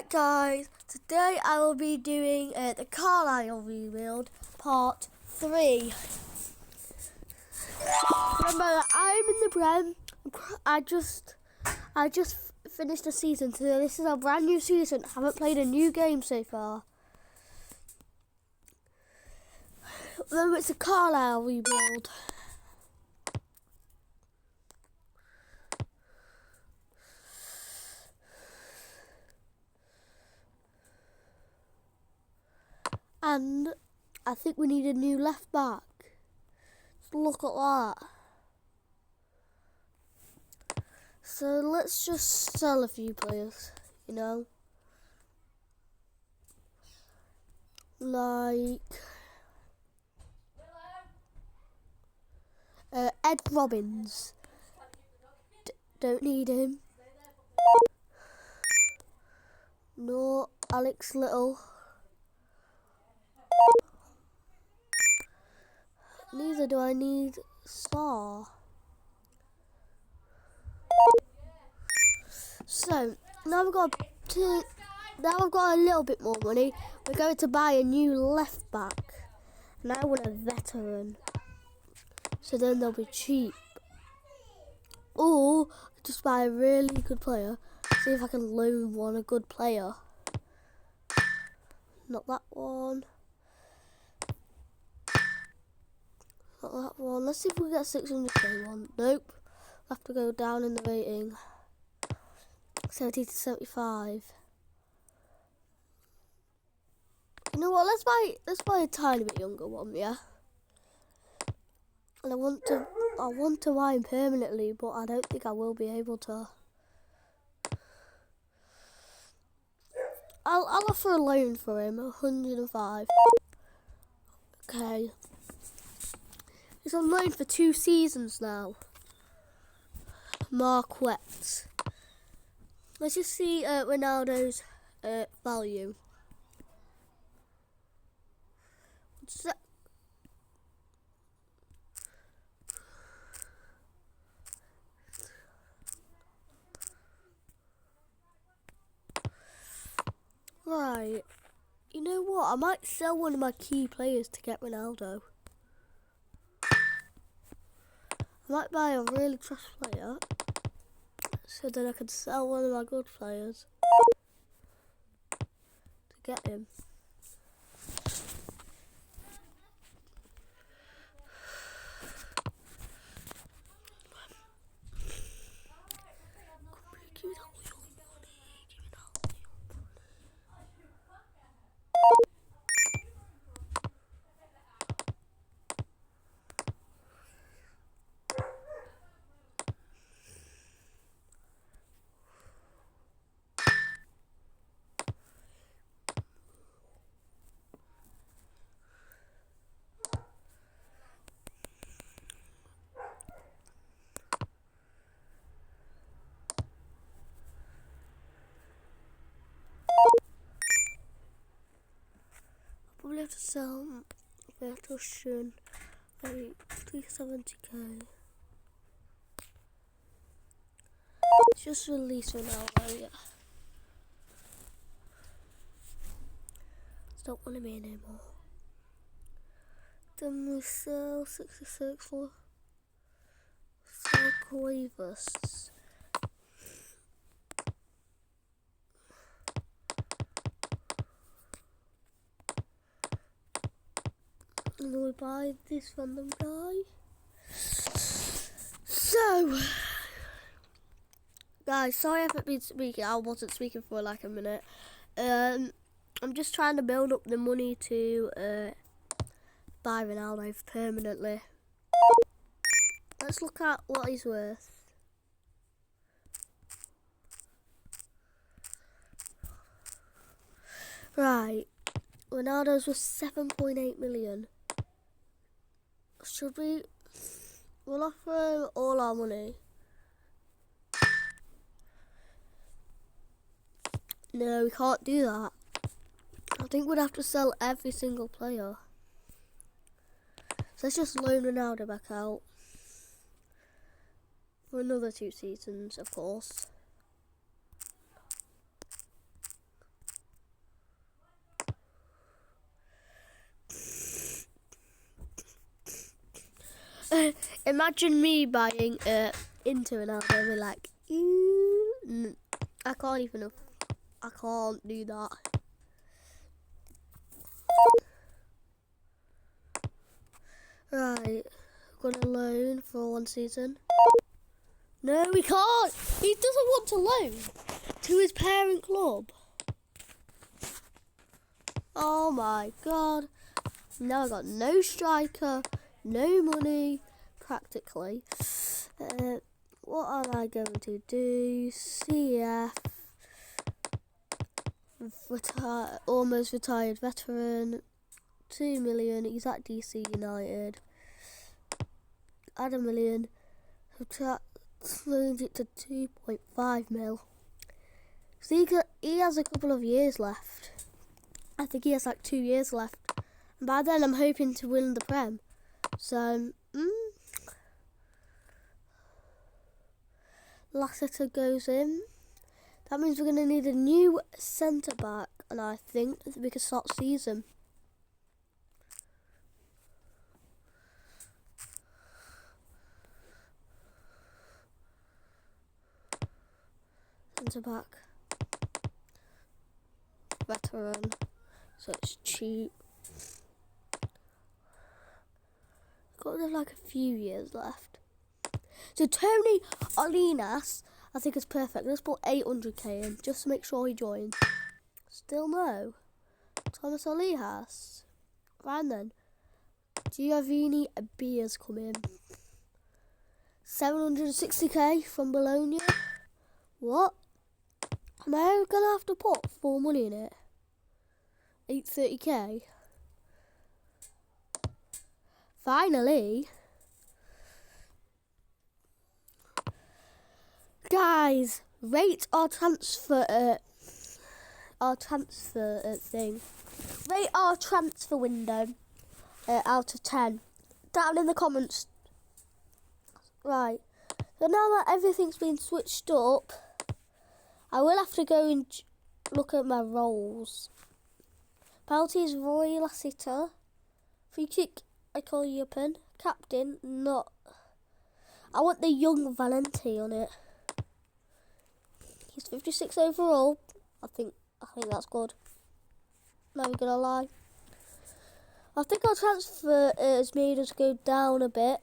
Alright guys, today I will be doing the Carlisle rebuild part 3. Remember, I'm in the Prem. I just finished the season, so this is a brand new season. I haven't played a new game so far. Remember, it's a Carlisle rebuild. And I think we need a new left back. Just look at that. So let's just sell a few players, you know. Like Ed Robbins. Don't need him. No, Alex Little. Neither do I need Star. So now we've got a little bit more money. We're going to buy a new left back. And I want a veteran. So then they'll be cheap. Or just buy a really good player. See if I can loan one a good player. Not that one. Not that one. Let's see if we get 600k one. Nope. We'll have to go down in the rating. 70 to 75. You know what? Let's buy a tiny bit younger one, yeah. And I want to buy him permanently, but I don't think I will be able to. I'll offer a loan for him, 105. Okay. He's on loan for 2 seasons now. Marquette. Let's just see Ronaldo's value. Right. You know what? I might sell one of my key players to get Ronaldo. I might buy a really trash player, so then I can sell one of my good players to get him. Probably have to sell Vertuschen for 370k. Just release Ronaldo, yeah. Just don't want him in anymore. Then we sell 66 for Cuevas. And then we buy this random guy. So, guys, sorry I haven't been speaking. I wasn't speaking for like a minute. I'm just trying to build up the money to buy Ronaldo permanently. Let's look at what he's worth. Right, Ronaldo's worth 7.8 million. Should we? We'll offer him all our money. No, we can't do that. I think we'd have to sell every single player. So let's just loan Ronaldo back out. For another 2 seasons, of course. Imagine me buying Inter Ronaldo and be like, I can't even. I can't do that. Right, got a loan for 1 season. No, we can't. He doesn't want to loan to his parent club. Oh my god. Now I got no striker, no money, practically. What am I going to do? CF. Almost retired veteran. 2 million. He's at DC United. Add $1 million. Change it to 2.5 mil. So he has a couple of years left. I think he has like 2 years left. And by then I'm hoping to win the Prem. So, Lassiter goes in. That means we're going to need a new centre back. And I think we can start season. Centre back. Veteran. So it's cheap. Got like a few years left. So Tony Olinas, I think is perfect. Let's put 800k in just to make sure he joins. Still no. Thomas Olinas. Fine then. Giovanni Abia's come in. 760k from Bologna. What? Am I gonna have to put full money in it? 830k. Finally. Guys, rate our transfer thing. Rate our transfer window out of 10. Down in the comments. Right. So now that everything's been switched up, I will have to go and look at my roles. Penalty is Roy Lassiter. Free kick, I call you up in. Captain, not. I want the young Valenti on it. He's 56 overall. I think that's good. Not gonna lie. I think our transfer has made us go down a bit.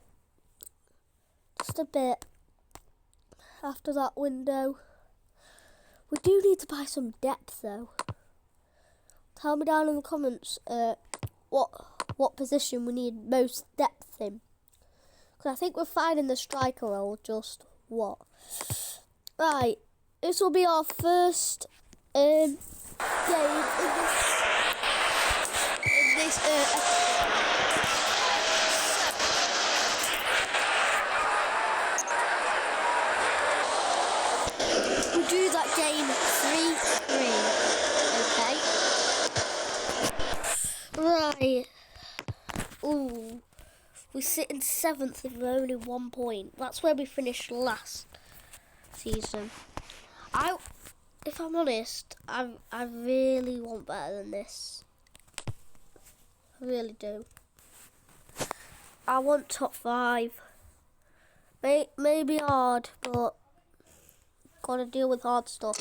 Just a bit. After that window. We do need to buy some depth though. Tell me down in the comments what position we need most depth in. Because I think we're fine in the striker role, just what. Right, this will be our first game in this we'll do that game 3-3, okay? Right. Ooh. We sit in 7th with only 1 point. That's where we finished last season. If I'm honest, I really want better than this. I really do. I want top 5. Maybe hard, but gotta deal with hard stuff.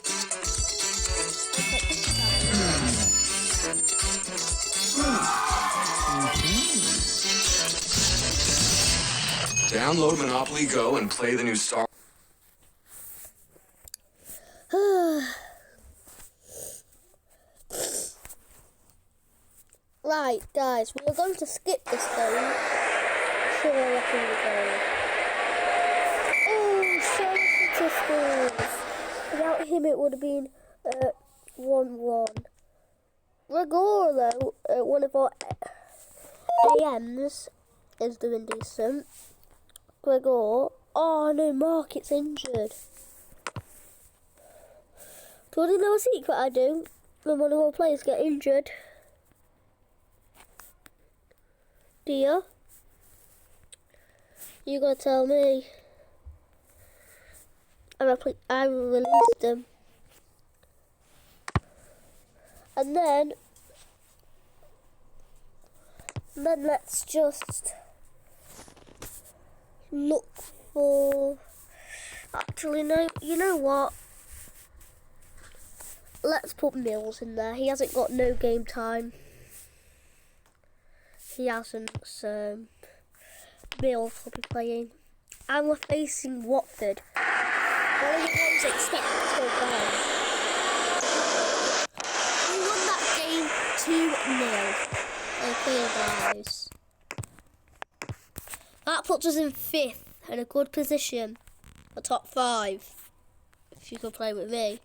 Download Monopoly Go and play the new Star. Right, guys, we are going to skip this game. Sure, I reckon we're going. Oh, so scores. Without him, it would have been 1-1. Rigor, though, one of our AMs, is doing decent. Gregor. Oh no, Market's injured. Do you want to know a secret I do when one of our players get injured? Do you? You gotta tell me. I released them. And then let's just look for... Actually, no, you know what? Let's put Mills in there. He hasn't got no game time. He hasn't, so Mills will be playing. And we're facing Watford. One of the ones expected to go down. We won that game 2-0. Okay, guys. That puts us in 5th in a good position. The top 5. If you could play with me.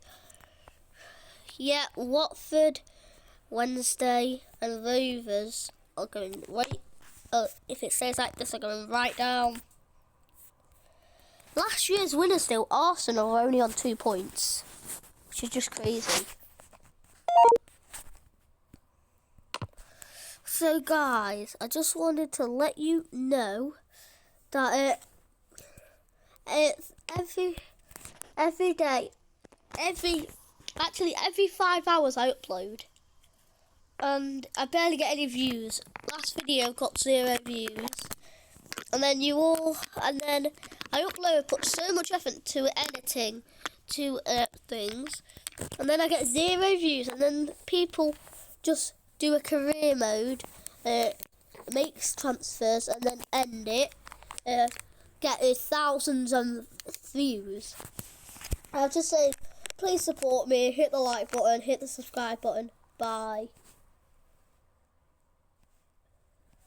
Yeah, Watford, Wednesday, and Rovers are going right. If it stays like this, are going right down. Last year's winners still, Arsenal, are only on 2 points, which is just crazy. So, guys, I just wanted to let you know that it's every day, every 5 hours I upload, and I barely get any views. Last video got 0 views, and then I upload, put so much effort to editing, to things, and then I get 0 views, and then people just do a career mode, makes transfers, and then end it, get thousands of views. I'll just say, please support me, hit the like button, hit the subscribe button. Bye.